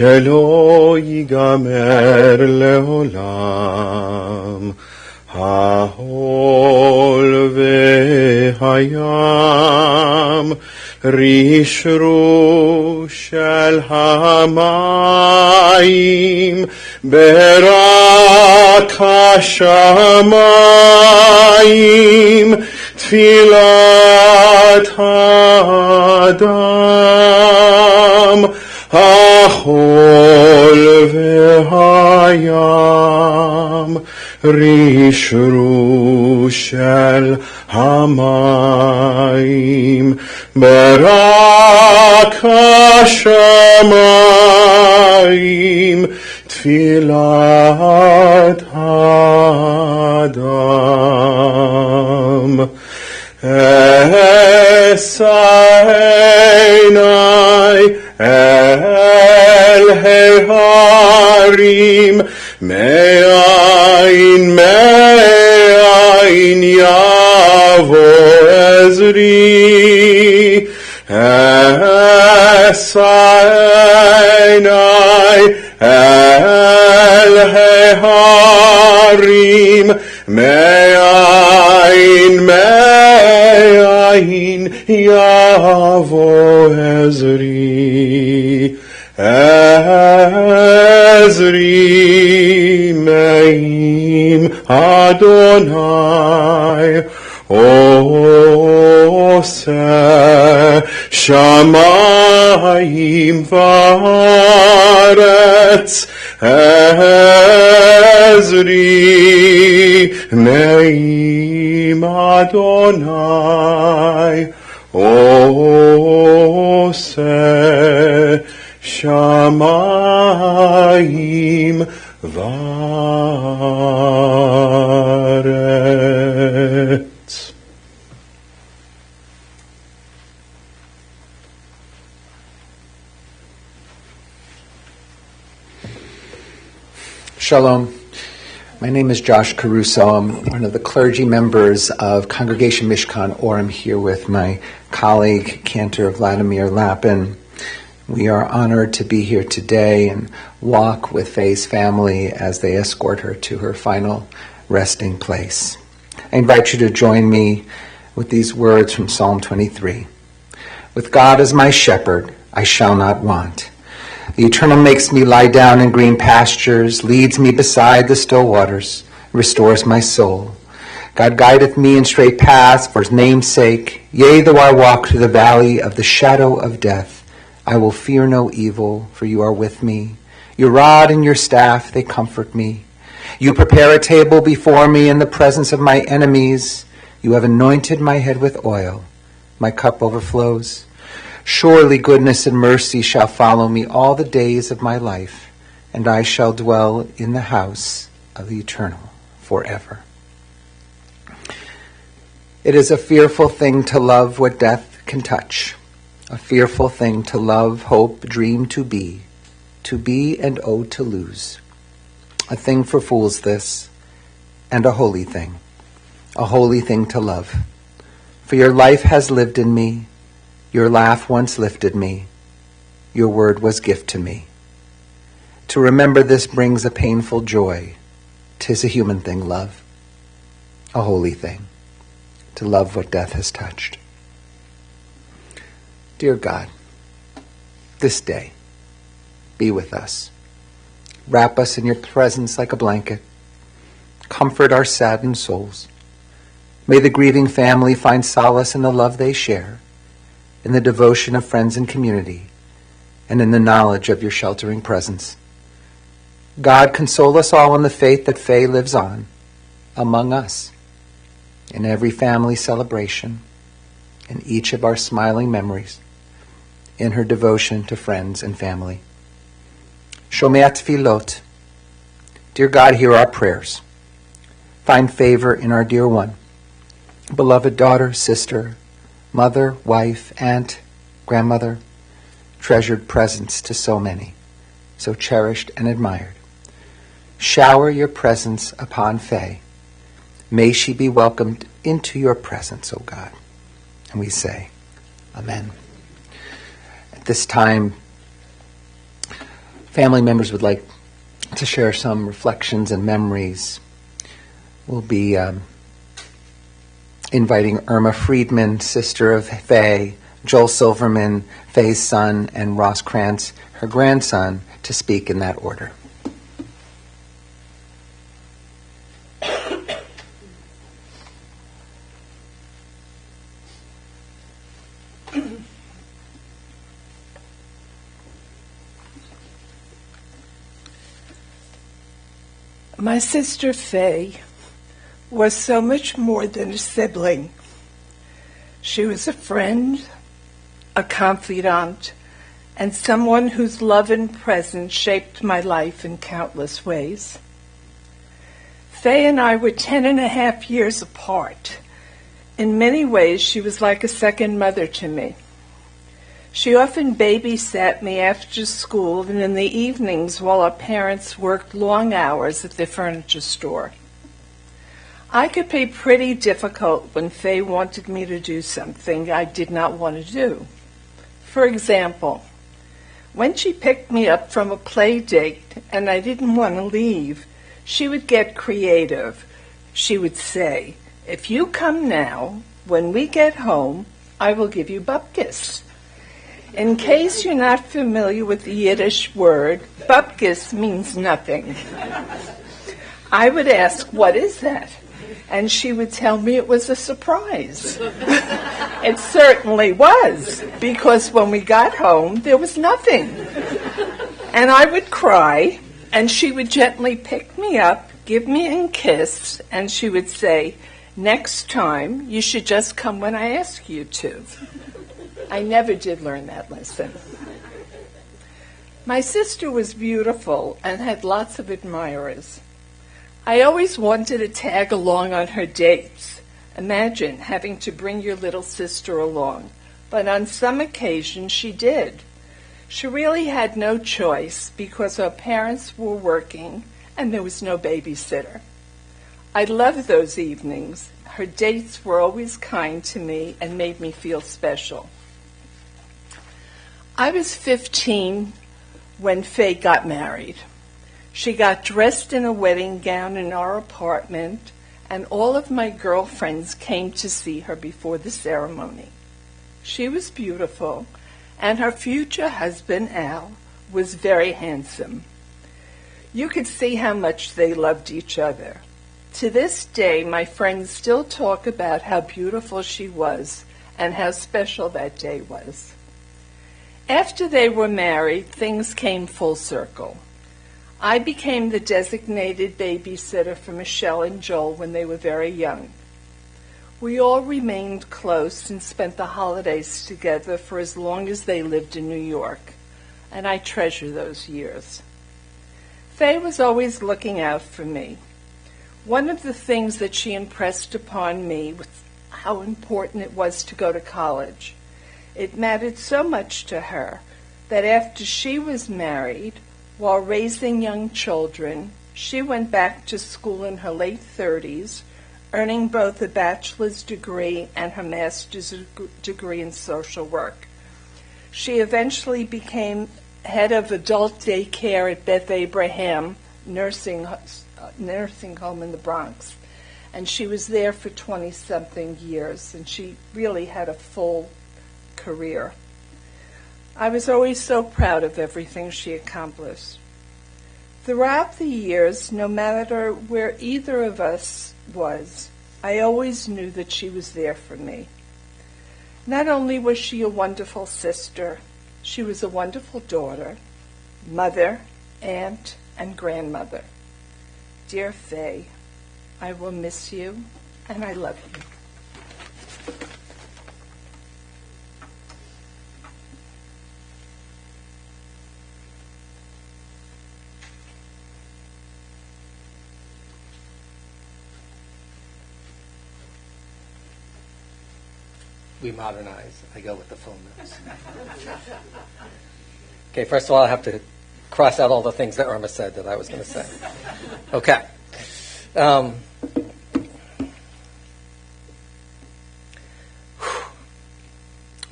שלא ייגמר לעולם העול והים רשרוש של המים ברק השמיים תפילת האדם, החול והים, רשרוש של המים, ברק השמיים, תפילת האדם. אשא עיני אל ההרים, מאין יבוא עזרי. אשא עיני אל ההרים, מאין יבוא עזרי. עזרי מעם אדוני, עושה שמים וארץ. עזרי מעם אדוני, עושה שמים וארץ. Shalom. My name is Josh Caruso. I'm one of the clergy members of Congregation Mishkan Orem, here with my colleague, Cantor Vladimir Lapin. We are honored to be here today and walk with Fay's family as they escort her to her final resting place. I invite you to join me with these words from Psalm 23. With God as my shepherd, I shall not want. The Eternal makes me lie down in green pastures, leads me beside the still waters, restores my soul. God guideth me in straight paths for his name's sake. Yea, though I walk through the valley of the shadow of death, I will fear no evil, for you are with me. Your rod and your staff, they comfort me. You prepare a table before me in the presence of my enemies. You have anointed my head with oil. My cup overflows. Surely goodness and mercy shall follow me all the days of my life, and I shall dwell in the house of the Eternal forever. It is a fearful thing to love what death can touch, a fearful thing to love, hope, dream to be and oh to lose. A thing for fools this, and a holy thing to love. For your life has lived in me, your laugh once lifted me, your word was gift to me. To remember this brings a painful joy. 'Tis a human thing, love, a holy thing, to love what death has touched. Dear God, this day, be with us. Wrap us in your presence like a blanket. Comfort our saddened souls. May the grieving family find solace in the love they share, in the devotion of friends and community, and in the knowledge of your sheltering presence. God, console us all in the faith that Fay lives on among us, in every family celebration, in each of our smiling memories, in her devotion to friends and family. Shomea tefillot. Dear God, hear our prayers. Find favor in our dear one, beloved daughter, sister, mother, wife, aunt, grandmother, treasured presents to so many, so cherished and admired. Shower your presence upon Fay. May she be welcomed into your presence, O God. And we say, Amen. At this time, family members would like to share some reflections and memories. We'll be inviting Irma Friedman, sister of Fay, Joel Silverman, Fay's son, and Ross Krantz, her grandson, to speak in that order. My sister Fay was so much more than a sibling. She was a friend, a confidant, and someone whose love and presence shaped my life in countless ways. Fay and I were 10.5 years apart. In many ways, she was like a second mother to me. She often babysat me after school and in the evenings while our parents worked long hours at the furniture store. I could be pretty difficult when Fay wanted me to do something I did not want to do. For example, when she picked me up from a play date and I didn't want to leave, she would get creative. She would say, "If you come now, when we get home, I will give you bupkis." In case you're not familiar with the Yiddish word, bupkis means nothing. I would ask, "What is that?" And she would tell me it was a surprise. It certainly was, because when we got home, there was nothing. And I would cry, and she would gently pick me up, give me a kiss, and she would say, "Next time, you should just come when I ask you to." I never did learn that lesson. My sister was beautiful and had lots of admirers. I always wanted to tag along on her dates. Imagine having to bring your little sister along. But on some occasions she did. She really had no choice because her parents were working and there was no babysitter. I loved those evenings. Her dates were always kind to me and made me feel special. I was 15 when Fay got married. She got dressed in a wedding gown in our apartment, and all of my girlfriends came to see her before the ceremony. She was beautiful, and her future husband, Al, was very handsome. You could see how much they loved each other. To this day, my friends still talk about how beautiful she was and how special that day was. After they were married, things came full circle. I became the designated babysitter for Michelle and Joel when they were very young. We all remained close and spent the holidays together for as long as they lived in New York, and I treasure those years. Fay was always looking out for me. One of the things that she impressed upon me was how important it was to go to college. It mattered so much to her that after she was married, while raising young children, she went back to school in her late 30s, earning both a bachelor's degree and her master's degree in social work. She eventually became head of adult daycare at Beth Abraham nursing home in the Bronx. And she was there for 20-something years, and she really had a full career. I was always so proud of everything she accomplished. Throughout the years, no matter where either of us was, I always knew that she was there for me. Not only was she a wonderful sister, she was a wonderful daughter, mother, aunt, and grandmother. Dear Fay, I will miss you, and I love you. We modernize. I go with the full notes. Okay, first of all, I have to cross out all the things that Irma said that I was going to say. Okay.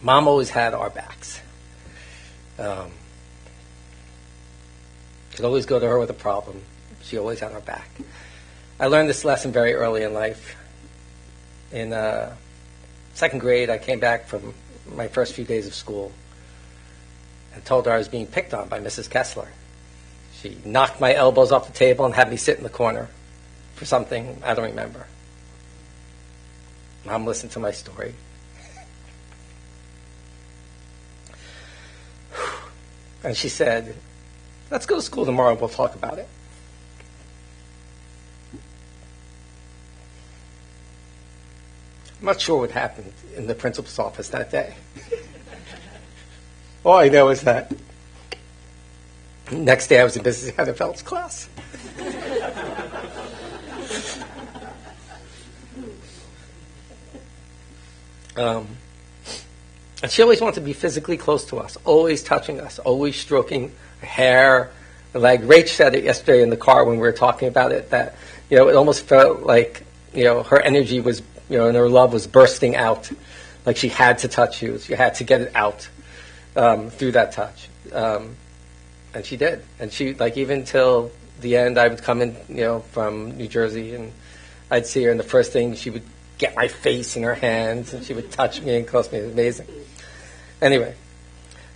Mom always had our backs. Could always go to her with a problem. She always had our back. I learned this lesson very early in life. In second grade, I came back from my first few days of school and told her I was being picked on by Mrs. Kessler. She knocked my elbows off the table and had me sit in the corner for something I don't remember. Mom listened to my story. And she said, "Let's go to school tomorrow and we'll talk about it." I'm not sure what happened in the principal's office that day. All I know is that next day I was in Mrs. Hannefeld's class. And she always wanted to be physically close to us, always touching us, always stroking her hair. Like Rach said it yesterday in the car when we were talking about it, that, it almost felt like, her energy was, and her love was bursting out. Like she had to touch you. She had to get it out through that touch. And she did. And she, even till the end, I would come in, from New Jersey, and I'd see her, and the first thing, she would get my face in her hands, and she would touch me and close me. It was amazing. Anyway,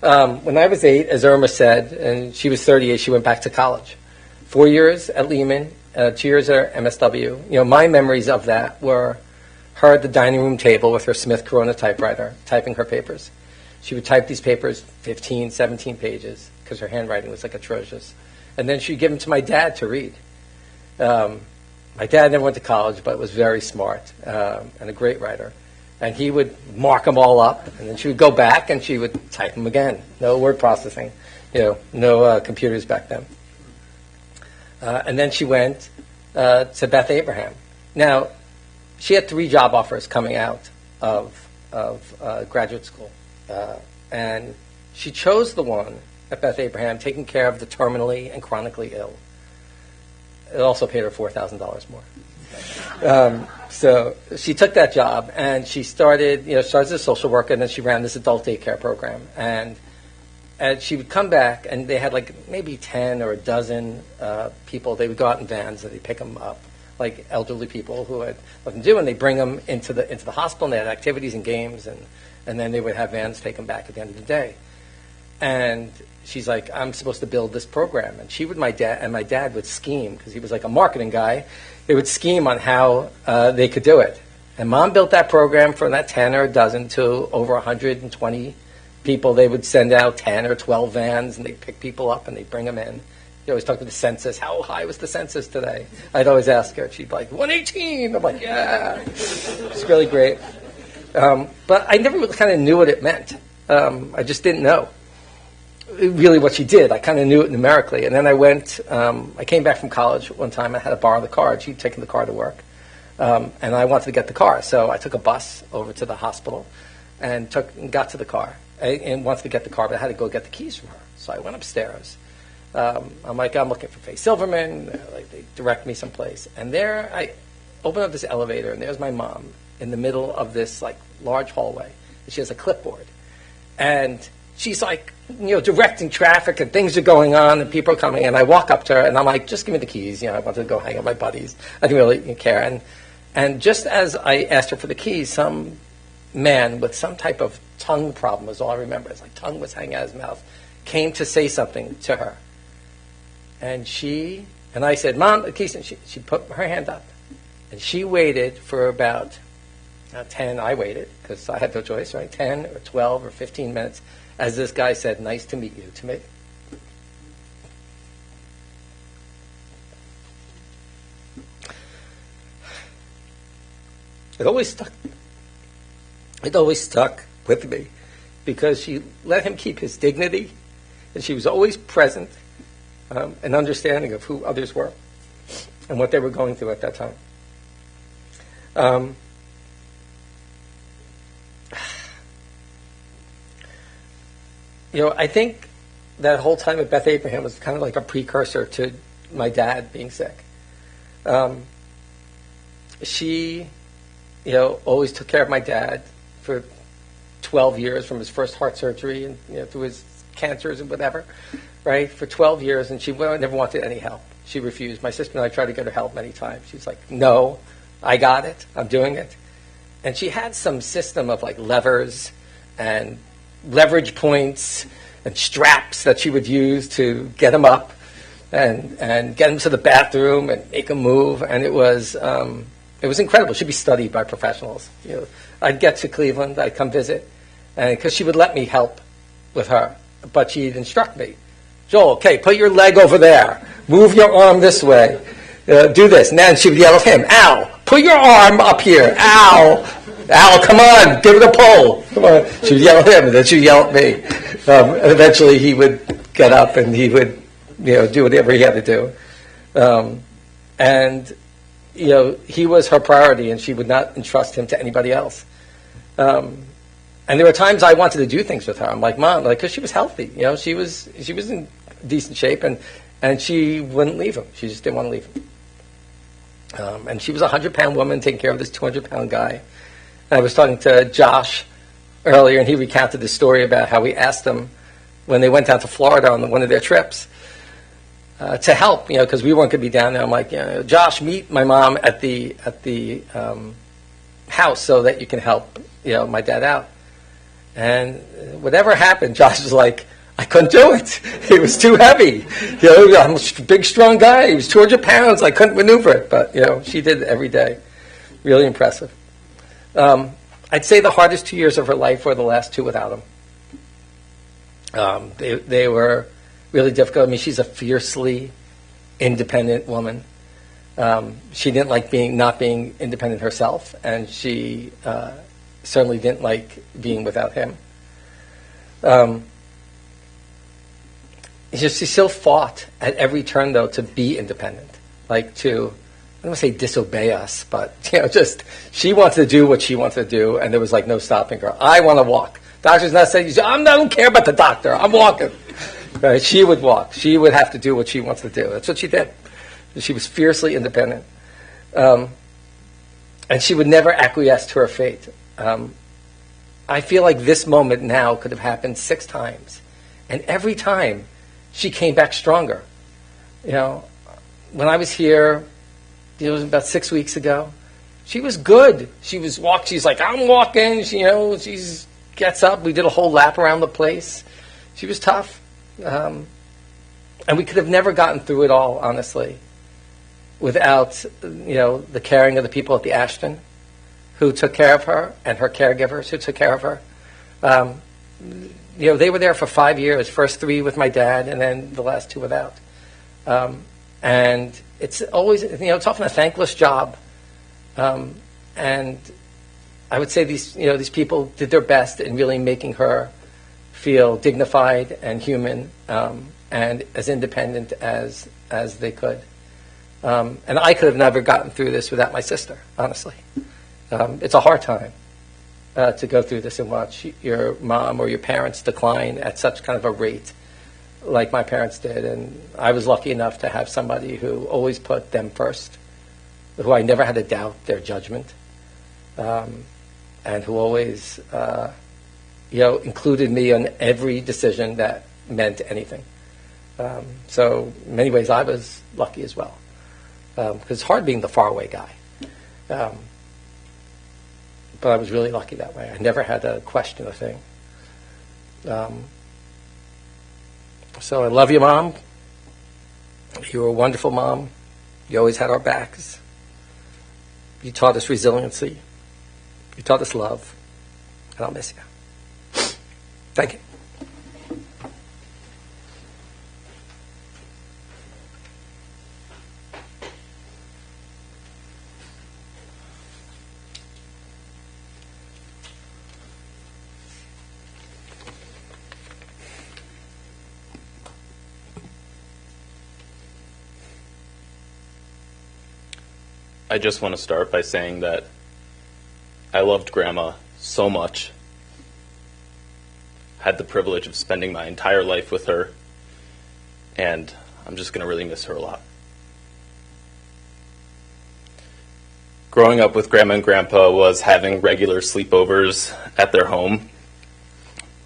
when I was 8, as Irma said, and she was 38, she went back to college. 4 years at Lehman, 2 years at MSW. My memories of that were her at the dining room table with her Smith Corona typewriter, typing her papers. She would type these papers, 15, 17 pages, because her handwriting was atrocious. And then she'd give them to my dad to read. My dad never went to college, but was very smart and a great writer. And he would mark them all up, and then she would go back and she would type them again. No word processing, no computers back then. And then she went to Beth Abraham. Now, she had 3 job offers coming out of graduate school. And she chose the one at Beth Abraham, taking care of the terminally and chronically ill. It also paid her $4,000 more. So she took that job, and she started as a social worker, and then she ran this adult daycare program. And she would come back, and they had maybe 10 or a dozen people. They would go out in vans, and they'd pick them up, like elderly people who had nothing to do, and they bring them into the hospital, and they had activities and games, and then they would have vans take them back at the end of the day. And she's like, I'm supposed to build this program. And my dad would scheme, because he was a marketing guy. They would scheme on how they could do it. And Mom built that program from that 10 or a dozen to over 120 people. They would send out 10 or 12 vans, and they'd pick people up, and they'd bring them in. You always talk to the census. How high was the census today? I'd always ask her. She'd be like, 118. I'm like, yeah. It's really great. But I never really kind of knew what it meant. I just didn't know really what she did. I kind of knew it numerically. And then I came back from college one time. I had to borrow the car. She'd taken the car to work. And I wanted to get the car. So I took a bus over to the hospital and got to the car. And wanted to get the car, but I had to go get the keys from her. So I went upstairs. I'm looking for Fay Silverman. They direct me someplace. And there I open up this elevator, and there's my mom in the middle of this large hallway. She has a clipboard. And she's directing traffic, and things are going on, and people are coming, and I walk up to her, and I'm like, just give me the keys. I wanted to go hang out with my buddies. I didn't really care. And just as I asked her for the keys, some man with some type of tongue problem is all I remember. It's like tongue was hanging out of his mouth, came to say something to her. And I said, Mom, the keys. And she put her hand up. And she waited for about 10, I waited, because I had no choice, right? 10 or 12 or 15 minutes, as this guy said, nice to meet you, to me. It always stuck with me, because she let him keep his dignity, and she was always present and understanding of who others were and what they were going through at that time. I think that whole time at Beth Abraham was kind of like a precursor to my dad being sick. She, always took care of my dad for 12 years, from his first heart surgery and through his cancers and whatever, right? For 12 years, and she never wanted any help. She refused. My sister and I tried to get her help many times. She's like, no, I got it. I'm doing it. And she had some system of levers and leverage points and straps that she would use to get him up and get him to the bathroom and make him move. And it was incredible. She'd be studied by professionals. I'd get to Cleveland. I'd come visit, and because she would let me help with her, but she'd instruct me. Joel, okay, put your leg over there. Move your arm this way. Do this. And then she would yell at him, ow, put your arm up here. Ow. Al, come on, give it a pull. Come on. She would yell at him, and then she'd yell at me. And eventually he would get up and he would, do whatever he had to do. And he was her priority, and she would not entrust him to anybody else. And there were times I wanted to do things with her. I'm like, Mom, because she was healthy. She was in decent shape, and she wouldn't leave him. She just didn't want to leave him. And she was a 100-pound woman taking care of this 200-pound guy. And I was talking to Josh earlier, and he recounted the story about how we asked him when they went down to Florida on one of their trips to help, because we weren't going to be down there. I'm like, Josh, meet my mom at the house so that you can help, my dad out. And whatever happened, Josh was like, I couldn't do it. He was too heavy. I'm a big, strong guy. He was 200 pounds. I couldn't maneuver it. But, she did it every day. Really impressive. I'd say the hardest 2 years of her life were the last two without him. They were really difficult. I mean, she's a fiercely independent woman. She didn't like not being independent herself, and she certainly didn't like being without him. She still fought at every turn, though, to be independent, I don't want to say disobey us, but, just she wanted to do what she wanted to do, and there was, no stopping her. I want to walk. Doctor's not saying, I don't care about the doctor. I'm walking. Right? She would walk. She would have to do what she wants to do. That's what she did. She was fiercely independent. And she would never acquiesce to her fate. I feel like this moment now could have happened 6 times. And every time, she came back stronger. When I was here, it was about 6 weeks ago, she was good. She's like, I'm walking. She gets up. We did a whole lap around the place. She was tough. And we could have never gotten through it all, honestly, without, the caring of the people at the Ashton who took care of her, and her caregivers who took care of her. They were there for 5 years, first 3 with my dad, and then the last 2 without. And it's always, it's often a thankless job. And I would say these people did their best in really making her feel dignified and human, and as independent as they could. And I could have never gotten through this without my sister, honestly. It's a hard time to go through this and watch your mom or your parents decline at such kind of a rate like my parents did. And I was lucky enough to have somebody who always put them first, who I never had to doubt their judgment, and who always included me in every decision that meant anything. So in many ways I was lucky as well, because it's hard being the faraway guy. But I was really lucky that way. I never had to question a thing. So I love you, Mom. You were a wonderful mom. You always had our backs. You taught us resiliency. You taught us love. And I'll miss you. Thank you. I just want to start by saying that I loved Grandma so much. Had the privilege of spending my entire life with her, and I'm just going to really miss her a lot. Growing up with Grandma and Grandpa was having regular sleepovers at their home.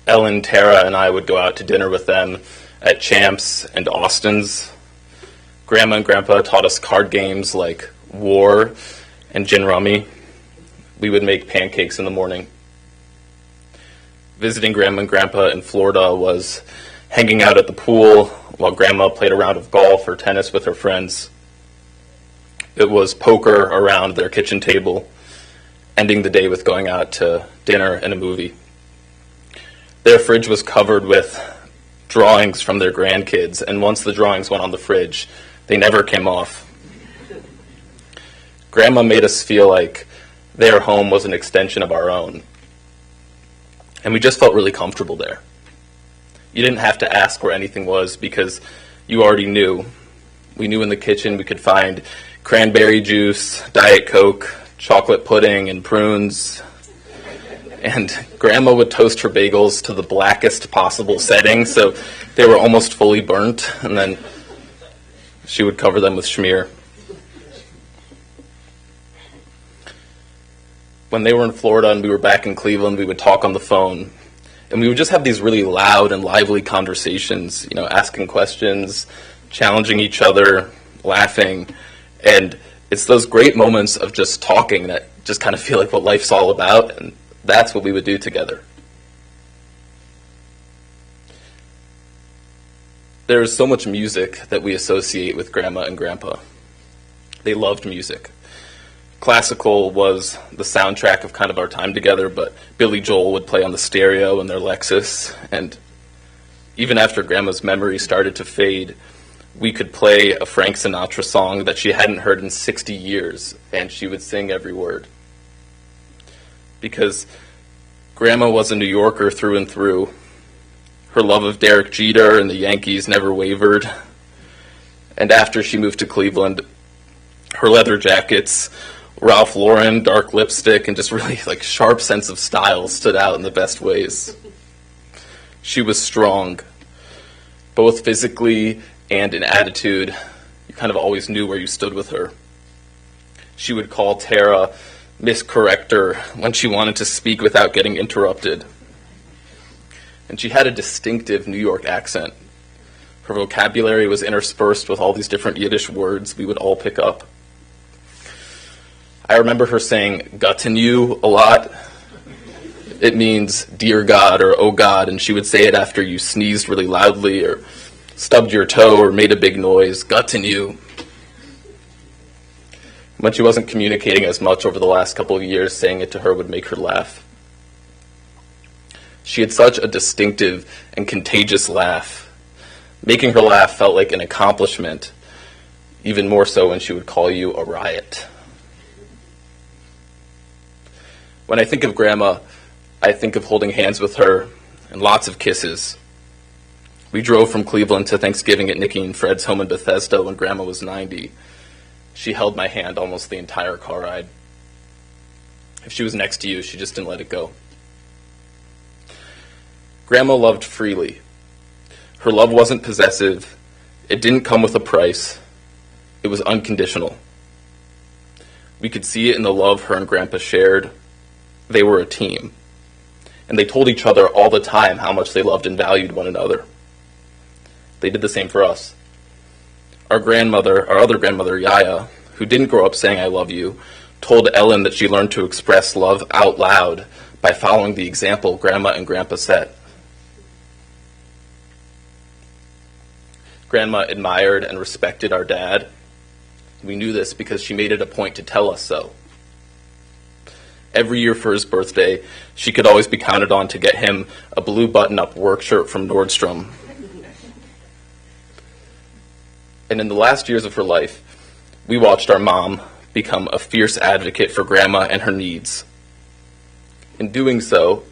Ellen, Tara, and I would go out to dinner with them at Champs and Austin's. Grandma and Grandpa taught us card games like War and Gin Rummy. We would make pancakes in the morning. Visiting Grandma and Grandpa in Florida was hanging out at the pool while Grandma played a round of golf or tennis with her friends. It was poker around their kitchen table, ending the day with going out to dinner and a movie. Their fridge was covered with drawings from their grandkids, and once the drawings went on the fridge, they never came off. Grandma made us feel like their home was an extension of our own. And we just felt really comfortable there. You didn't have to ask where anything was because you already knew. We knew in the kitchen we could find cranberry juice, Diet Coke, chocolate pudding, and prunes. And Grandma would toast her bagels to the blackest possible setting, so they were almost fully burnt, and then she would cover them with schmear. When they were in Florida and we were back in Cleveland, we would talk on the phone. And we would just have these really loud and lively conversations, asking questions, challenging each other, laughing. And it's those great moments of just talking that just kind of feel like what life's all about. And that's what we would do together. There is so much music that we associate with Grandma and Grandpa. They loved music. Classical was the soundtrack of kind of our time together, but Billy Joel would play on the stereo in their Lexus, and even after Grandma's memory started to fade, we could play a Frank Sinatra song that she hadn't heard in 60 years, and she would sing every word. Because Grandma was a New Yorker through and through. Her love of Derek Jeter and the Yankees never wavered, and after she moved to Cleveland, her leather jackets, Ralph Lauren, dark lipstick, and just really sharp sense of style stood out in the best ways. She was strong, both physically and in attitude. You kind of always knew where you stood with her. She would call Tara Miss Corrector when she wanted to speak without getting interrupted. And she had a distinctive New York accent. Her vocabulary was interspersed with all these different Yiddish words we would all pick up. I remember her saying "gutin' you" a lot. It means "dear God" or "oh God," and she would say it after you sneezed really loudly or stubbed your toe or made a big noise, "gutin' you." When she wasn't communicating as much over the last couple of years, saying it to her would make her laugh. She had such a distinctive and contagious laugh. Making her laugh felt like an accomplishment, even more so when she would call you a riot. When I think of Grandma, I think of holding hands with her and lots of kisses. We drove from Cleveland to Thanksgiving at Nikki and Fred's home in Bethesda when Grandma was 90. She held my hand almost the entire car ride. If she was next to you, she just didn't let it go. Grandma loved freely. Her love wasn't possessive. It didn't come with a price. It was unconditional. We could see it in the love her and Grandpa shared. They were a team. And they told each other all the time how much they loved and valued one another. They did the same for us. Our other grandmother, Yaya, who didn't grow up saying "I love you," told Ellen that she learned to express love out loud by following the example Grandma and Grandpa set. Grandma admired and respected our dad. We knew this because she made it a point to tell us so. Every year for his birthday, she could always be counted on to get him a blue button-up work shirt from Nordstrom. And in the last years of her life, we watched our mom become a fierce advocate for Grandma and her needs. In doing so,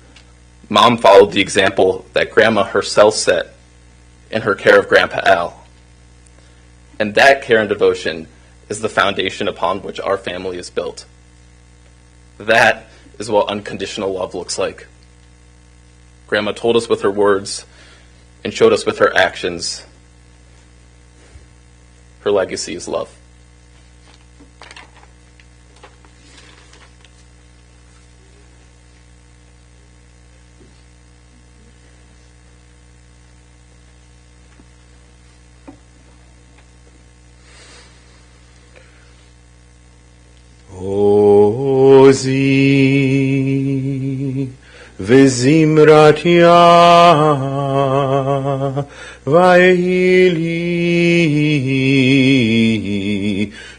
Mom followed the example that Grandma herself set in her care of Grandpa Al. And that care and devotion is the foundation upon which our family is built. That is what unconditional love looks like. Grandma told us with her words and showed us with her actions. Her legacy is love. Ozi וזמרתיה ויהי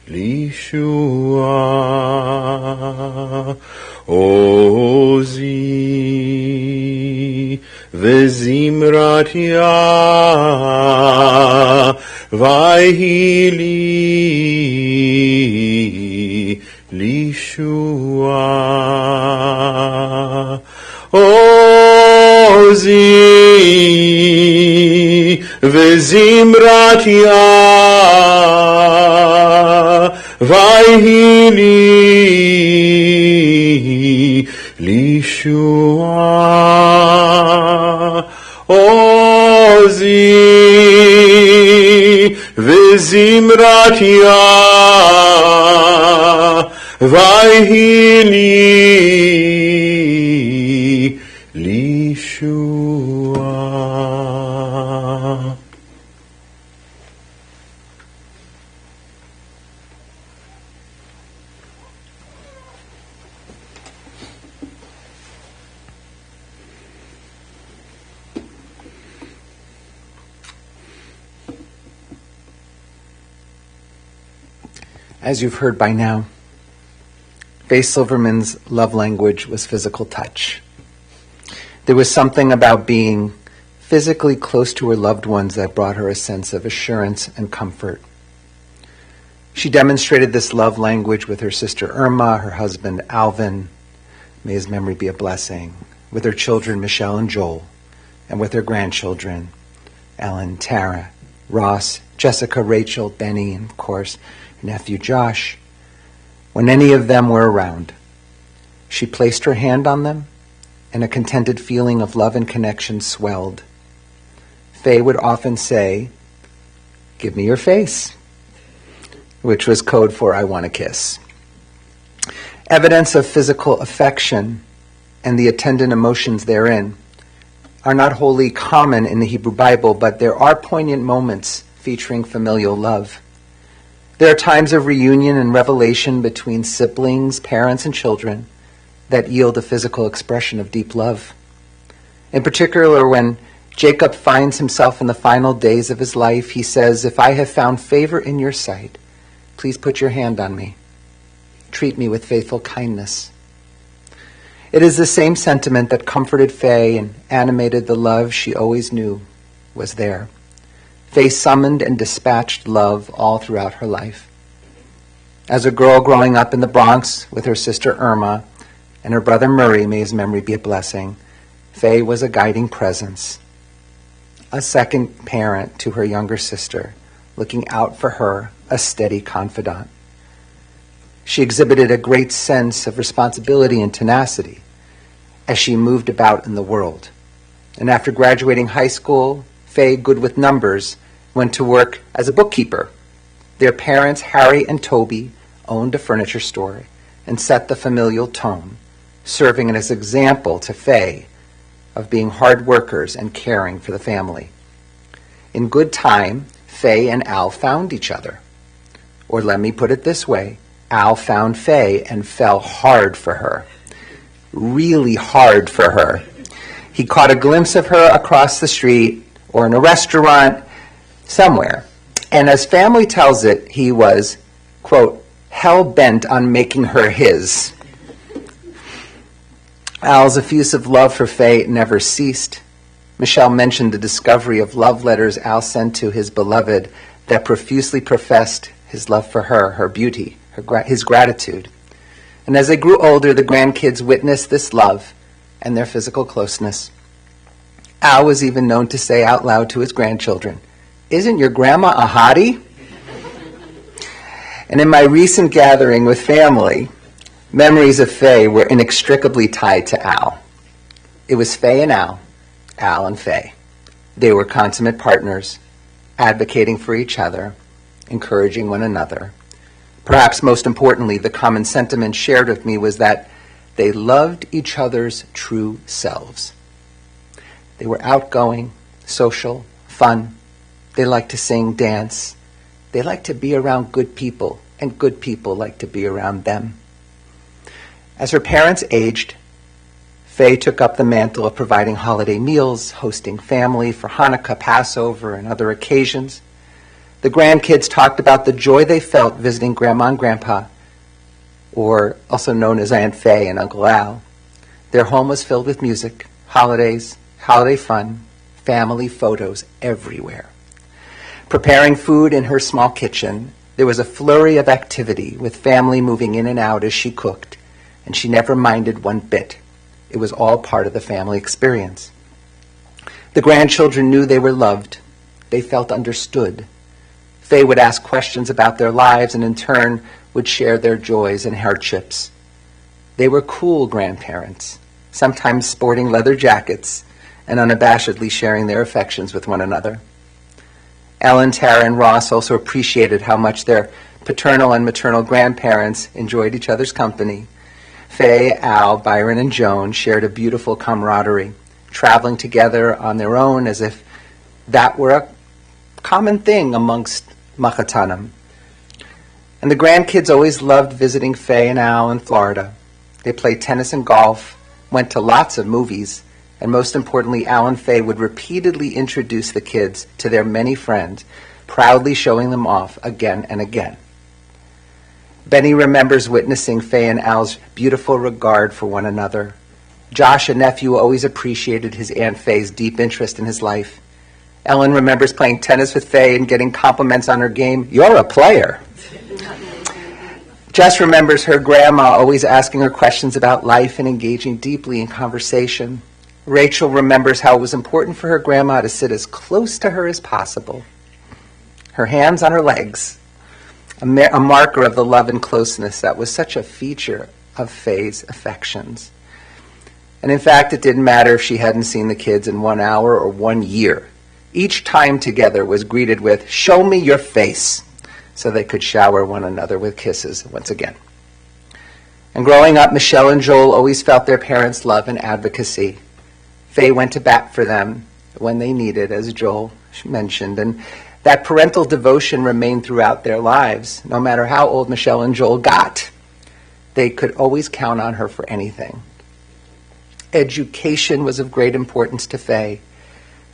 לישועה. עוזי וזמרתיה ויהי לישועה. עוזי וזמרתיה ויהי לי לישועה. עוזי וזמרתיה ויהי לי לישועה. As you've heard by now, Fay Silverman's love language was physical touch. There was something about being physically close to her loved ones that brought her a sense of assurance and comfort. She demonstrated this love language with her sister Irma, her husband Alvin, may his memory be a blessing, with her children Michelle and Joel, and with her grandchildren Ellen, Tara, Ross, Jessica, Rachel, Benny, and of course her nephew Josh. When any of them were around, she placed her hand on them, and a contented feeling of love and connection swelled. Fay would often say, "Give me your face," which was code for "I want a kiss." Evidence of physical affection and the attendant emotions therein are not wholly common in the Hebrew Bible, but there are poignant moments featuring familial love. There are times of reunion and revelation between siblings, parents, and children that yield a physical expression of deep love. In particular, when Jacob finds himself in the final days of his life, he says, "If I have found favor in your sight, please put your hand on me. Treat me with faithful kindness." It is the same sentiment that comforted Fay and animated the love she always knew was there. Fay summoned and dispatched love all throughout her life. As a girl growing up in the Bronx with her sister Irma and her brother Murray, may his memory be a blessing, Fay was a guiding presence, a second parent to her younger sister, looking out for her, a steady confidant. She exhibited a great sense of responsibility and tenacity as she moved about in the world. And after graduating high school, Fay, good with numbers, went to work as a bookkeeper. Their parents, Harry and Toby, owned a furniture store and set the familial tone, serving as an example to Fay of being hard workers and caring for the family. In good time, Fay and Al found each other. Or let me put it this way, Al found Fay and fell hard for her. Really hard for her. He caught a glimpse of her across the street or in a restaurant somewhere. And as family tells it, he was, quote, hell-bent on making her his. Al's effusive love for Fay never ceased. Michelle mentioned the discovery of love letters Al sent to his beloved that profusely professed his love for her, her beauty, his gratitude. And as they grew older, the grandkids witnessed this love and their physical closeness. Al was even known to say out loud to his grandchildren, "Isn't your grandma a hottie?" And in my recent gathering with family, memories of Fay were inextricably tied to Al. It was Fay and Al and Fay. They were consummate partners, advocating for each other, encouraging one another. Perhaps most importantly, the common sentiment shared with me was that they loved each other's true selves. They were outgoing, social, fun. They liked to sing, dance. They liked to be around good people, and good people liked to be around them. As her parents aged, Fay took up the mantle of providing holiday meals, hosting family for Hanukkah, Passover, and other occasions. The grandkids talked about the joy they felt visiting Grandma and Grandpa, or also known as Aunt Fay and Uncle Al. Their home was filled with music, holidays, holiday fun, family photos everywhere. Preparing food in her small kitchen, there was a flurry of activity with family moving in and out as she cooked, and she never minded one bit. It was all part of the family experience. The grandchildren knew they were loved. They felt understood. Fay would ask questions about their lives and in turn would share their joys and hardships. They were cool grandparents, sometimes sporting leather jackets and unabashedly sharing their affections with one another. Ellen, Tara, and Ross also appreciated how much their paternal and maternal grandparents enjoyed each other's company. Fay, Al, Byron, and Joan shared a beautiful camaraderie, traveling together on their own as if that were a common thing amongst Makatanim. And the grandkids always loved visiting Fay and Al in Florida. They played tennis and golf, went to lots of movies, and most importantly, Al and Fay would repeatedly introduce the kids to their many friends, proudly showing them off again and again. Benny remembers witnessing Fay and Al's beautiful regard for one another. Josh, a nephew, always appreciated his Aunt Fay's deep interest in his life. Ellen remembers playing tennis with Fay and getting compliments on her game. "You're a player." Jess remembers her grandma always asking her questions about life and engaging deeply in conversation. Rachel remembers how it was important for her grandma to sit as close to her as possible. Her hands on her legs, a marker of the love and closeness that was such a feature of Fay's affections. And in fact, it didn't matter if she hadn't seen the kids in 1 hour or 1 year. Each time together was greeted with, "Show me your face," so they could shower one another with kisses once again. And growing up, Michelle and Joel always felt their parents' love and advocacy. Fay went to bat for them when they needed, as Joel mentioned, and that parental devotion remained throughout their lives. No matter how old Michelle and Joel got, they could always count on her for anything. Education was of great importance to Fay.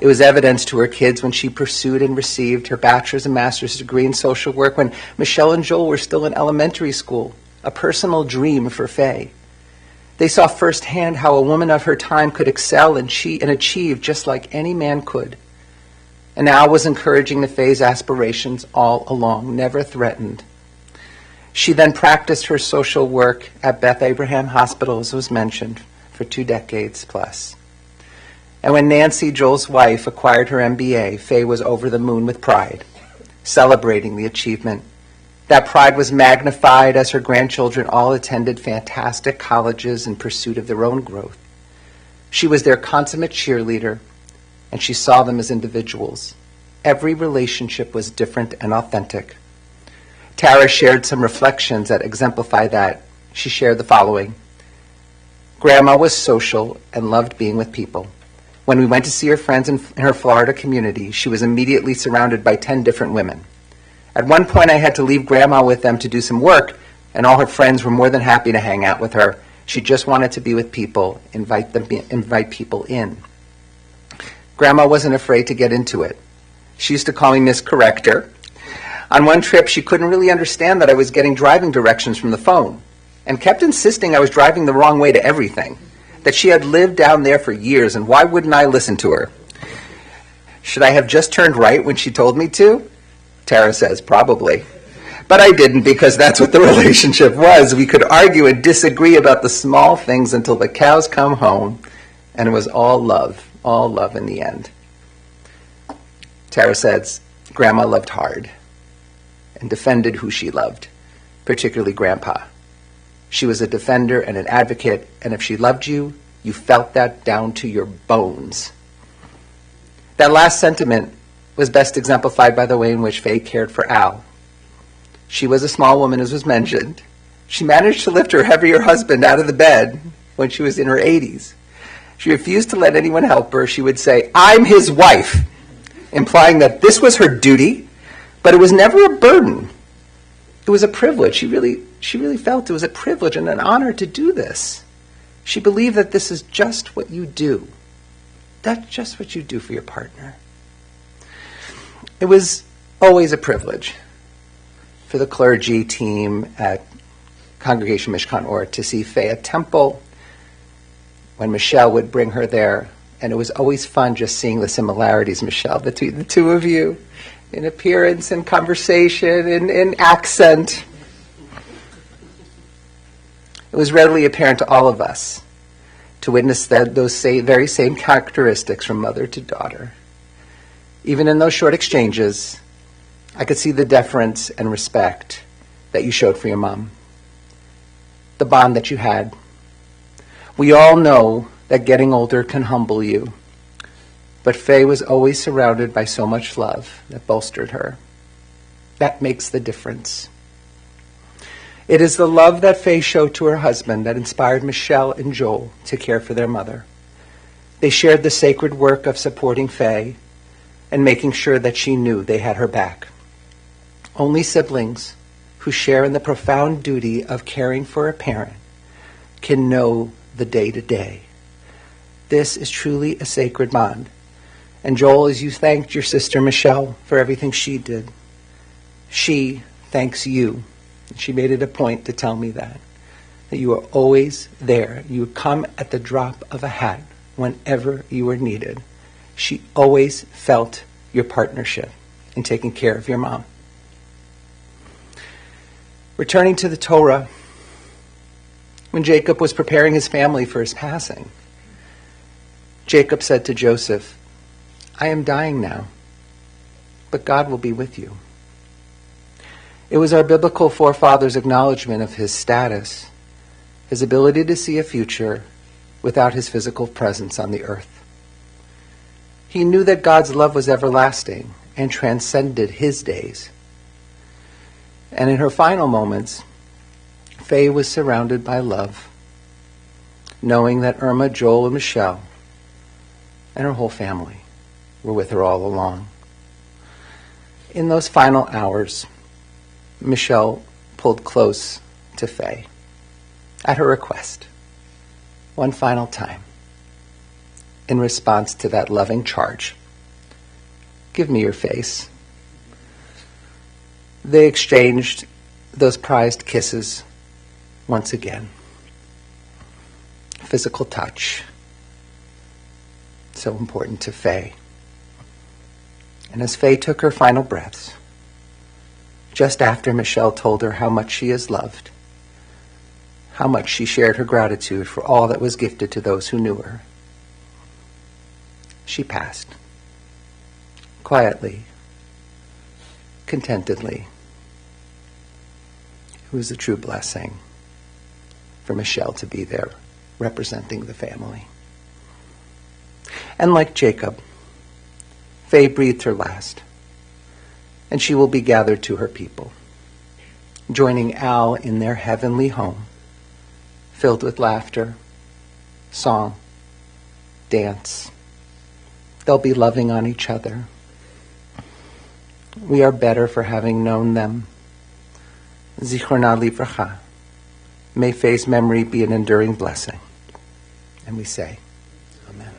It was evidenced to her kids when she pursued and received her bachelor's and master's degree in social work when Michelle and Joel were still in elementary school, a personal dream for Fay. They saw firsthand how a woman of her time could excel and achieve just like any man could. And Al was encouraging the Fay's aspirations all along, never threatened. She then practiced her social work at Beth Abraham Hospital, as was mentioned, for 2 decades plus. And when Nancy, Joel's wife, acquired her MBA, Fay was over the moon with pride, celebrating the achievement. That pride was magnified as her grandchildren all attended fantastic colleges in pursuit of their own growth. She was their consummate cheerleader, and she saw them as individuals. Every relationship was different and authentic. Tara shared some reflections that exemplify that. She shared the following. Grandma was social and loved being with people. When we went to see her friends in her Florida community, she was immediately surrounded by 10 different women. At one point, I had to leave Grandma with them to do some work, and all her friends were more than happy to hang out with her. She just wanted to be with people, invite people in. Grandma wasn't afraid to get into it. She used to call me Miss Corrector. On one trip, she couldn't really understand that I was getting driving directions from the phone and kept insisting I was driving the wrong way to everything, that she had lived down there for years, and why wouldn't I listen to her? Should I have just turned right when she told me to? Tara says, probably. But I didn't, because that's what the relationship was. We could argue and disagree about the small things until the cows come home, and it was all love in the end. Tara says, Grandma loved hard and defended who she loved, particularly Grandpa. She was a defender and an advocate, and if she loved you, you felt that down to your bones. That last sentiment was best exemplified by the way in which Fay cared for Al. She was a small woman, as was mentioned. She managed to lift her heavier husband out of the bed when she was in her 80s. She refused to let anyone help her. She would say, "I'm his wife," implying that this was her duty, but it was never a burden. It was a privilege. She really felt it was a privilege and an honor to do this. She believed that this is just what you do. That's just what you do for your partner. It was always a privilege for the clergy team at Congregation Mishkan Or to see Fay at temple when Michelle would bring her there. And it was always fun just seeing the similarities, Michelle, between the two of you in appearance, in conversation, in accent. It was readily apparent to all of us to witness those very same characteristics from mother to daughter. Even in those short exchanges, I could see the deference and respect that you showed for your mom, the bond that you had. We all know that getting older can humble you, but Fay was always surrounded by so much love that bolstered her. That makes the difference. It is the love that Fay showed to her husband that inspired Michelle and Joel to care for their mother. They shared the sacred work of supporting Fay and making sure that she knew they had her back. Only siblings who share in the profound duty of caring for a parent can know the day-to-day. This is truly a sacred bond. And Joel, as you thanked your sister Michelle for everything she did, she thanks you. She made it a point to tell me that you were always there. You would come at the drop of a hat whenever you were needed. She always felt your partnership in taking care of your mom. Returning to the Torah, when Jacob was preparing his family for his passing, Jacob said to Joseph, "I am dying now, but God will be with you." It was our biblical forefathers' acknowledgement of his status, his ability to see a future without his physical presence on the earth. He knew that God's love was everlasting and transcended his days. And in her final moments, Fay was surrounded by love, knowing that Irma, Joel, and Michelle, and her whole family were with her all along. In those final hours, Michelle pulled close to Fay at her request, one final time, in response to that loving charge. "Give me your face." They exchanged those prized kisses once again. Physical touch, so important to Fay. And as Fay took her final breaths, just after Michelle told her how much she is loved, how much she shared her gratitude for all that was gifted to those who knew her, she passed, quietly, contentedly. It was a true blessing for Michelle to be there representing the family. And like Jacob, Fay breathed her last, and she will be gathered to her people, joining Al in their heavenly home, filled with laughter, song, dance. They'll be loving on each other. We are better for having known them. Zichrona livracha. May Fay's memory be an enduring blessing. And we say, Amen.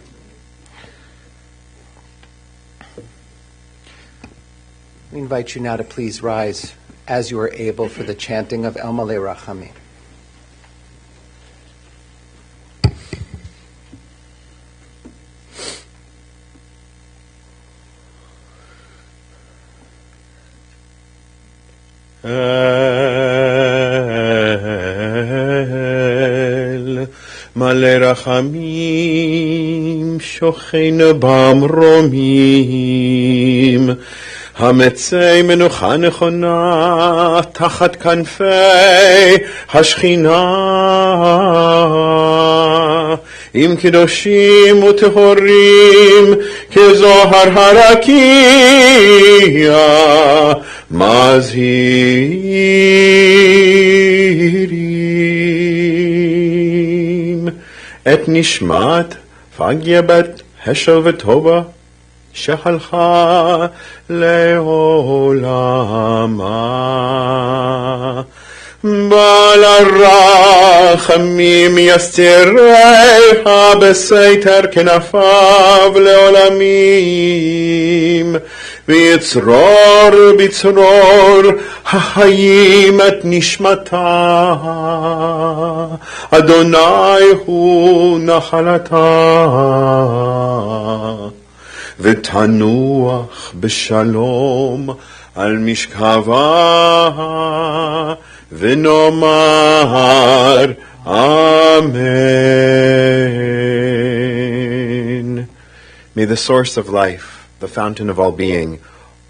We invite you now to please rise as you are able for the chanting of El Malei Rachamim. El Malei Rachamim Shochein Bamromim המצא מנוחה נכונה תחת כנפי השכינה עם קדושים וטהורים כזוהר הרקיע מזהירים את נשמת פגיה בת השל וטובה שהלכה לעולמה. בעל הרחמים יסתיריה בסתר כנפיו לעולמים, ויצרור בצרור החיים את נשמתה. אדוני הוא נחלתה. ותנוח בשלום על משכבה, ונאמר Amen. May the source of life, the fountain of all being,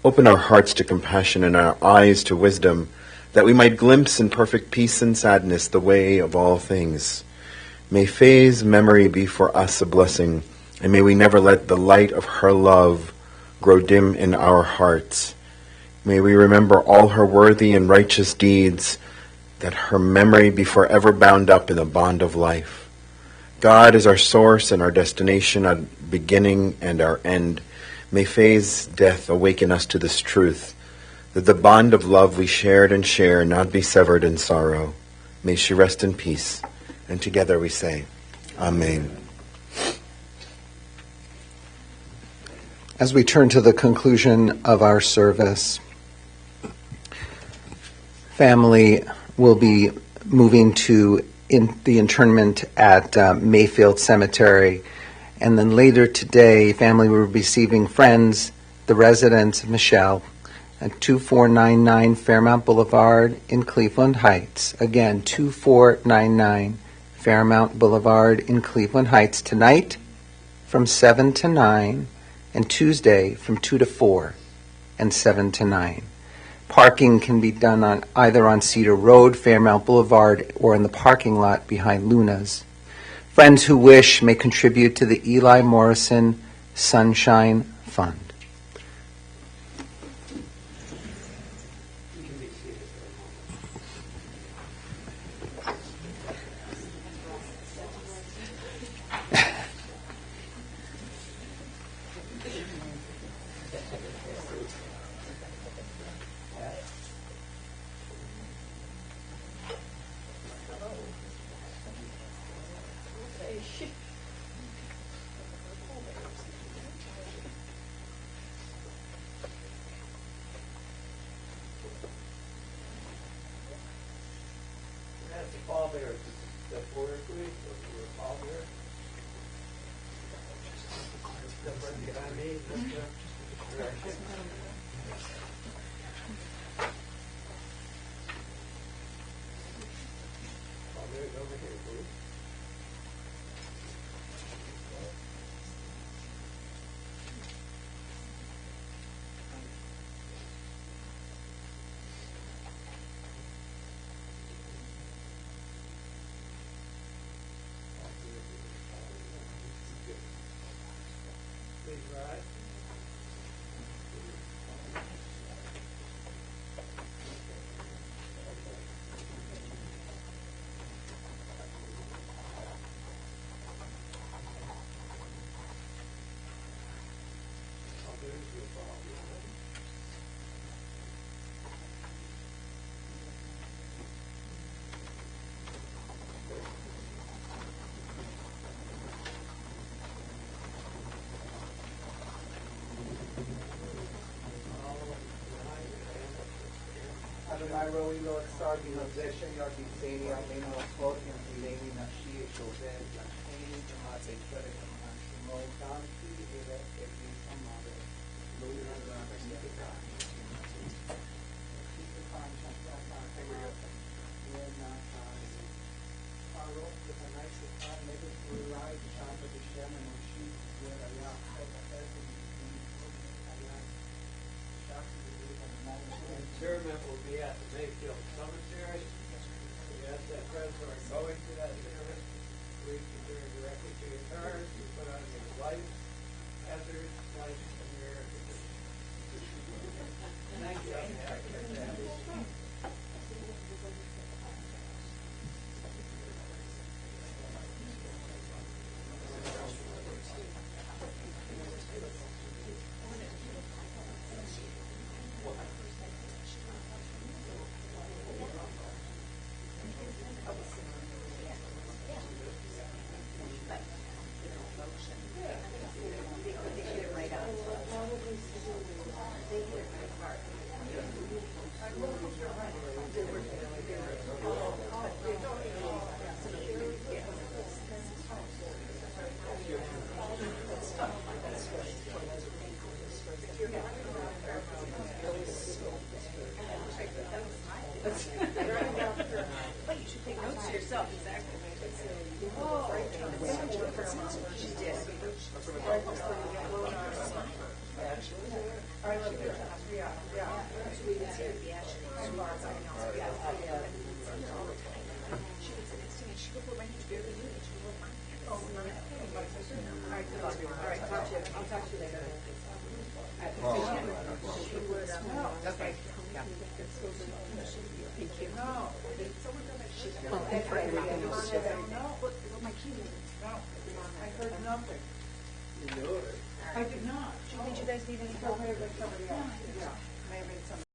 open our hearts to compassion and our eyes to wisdom, that we might glimpse in perfect peace and sadness the way of all things. May Fay's memory be for us a blessing, and may we never let the light of her love grow dim in our hearts. May we remember all her worthy and righteous deeds, that her memory be forever bound up in the bond of life. God is our source and our destination, our beginning and our end. May Fay's death awaken us to this truth, that the bond of love we shared and share not be severed in sorrow. May she rest in peace. And together we say, Amen. As we turn to the conclusion of our service, family will be moving to the internment at Mayfield Cemetery. And then later today, family will be receiving friends, the residents of Michelle, at 2499 Fairmount Boulevard in Cleveland Heights. Again, 2499 Fairmount Boulevard in Cleveland Heights. Tonight from 7 to 9, and Tuesday from 2 to 4 and 7 to 9. Parking can be done either on Cedar Road, Fairmount Boulevard, or in the parking lot behind Luna's. Friends who wish may contribute to the Eli Morrison Sunshine Fund. Interment will be at the Mayfield Cemetery. We ask that friends who are going to that interment, please return directly to your cars. You put on your life hazard lights and your thank you. Right on. I heard nothing. I did not. Did you guys need any help? Somebody else. Yeah.